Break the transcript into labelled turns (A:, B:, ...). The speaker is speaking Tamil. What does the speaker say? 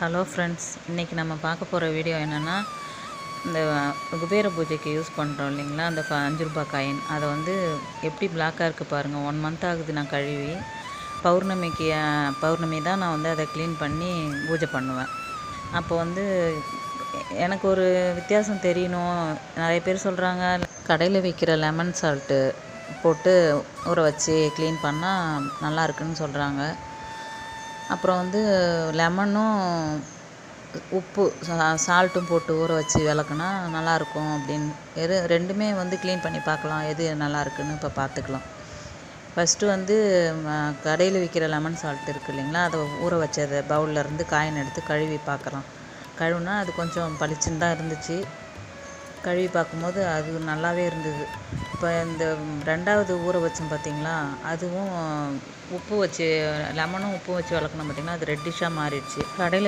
A: ஹலோ ஃப்ரெண்ட்ஸ், இன்றைக்கி நம்ம பார்க்க போகிற வீடியோ என்னென்னா, இந்த குபேர பூஜைக்கு யூஸ் பண்ணுறோம் இல்லைங்களா, அந்த 5 ரூபாய் காயின் அதை வந்து எப்படி பிளாக்காக இருக்குது பாருங்கள். 1 மந்த் ஆகுது நான் கழுவி. பௌர்ணமி தான் நான் வந்து அதை க்ளீன் பண்ணி பூஜை பண்ணுவேன். அப்போ வந்து எனக்கு ஒரு வித்தியாசம் தெரியணும். நிறைய பேர் சொல்கிறாங்க, கடையில் விற்கிற லெமன் சால்ட்டு போட்டு ஊற வச்சு க்ளீன் பண்ணால் நல்லா இருக்குன்னு சொல்கிறாங்க. அப்புறம் வந்து லெமனும் உப்பு சால்ட்டும் போட்டு ஊற வச்சு விளக்குனா நல்லாயிருக்கும் அப்படின்னு ரெண்டுமே வந்து க்ளீன் பண்ணி பார்க்கலாம், எது நல்லா இருக்குன்னு இப்போ பார்த்துக்கலாம். ஃபஸ்ட்டு வந்து கடையில் விற்கிற லெமன் சால்ட் இருக்குது இல்லைங்களா, அதை ஊற வச்சதை பவுலில் இருந்து காயின் எடுத்து கழுவி பார்க்கலாம். கழுவுனா அது கொஞ்சம் பளிச்சுன்னு தான் இருந்துச்சு. கழுவி பார்க்கும்போது அது நல்லாவே இருந்தது. இப்போ இந்த 2வது ஊற வச்சோம் பார்த்திங்களா, அதுவும் உப்பு வச்சு லெமனும் உப்பு வச்சு விளக்கணும் பார்த்திங்களா, அது ரெட்டிஷாக மாறிடுச்சு. கடையில்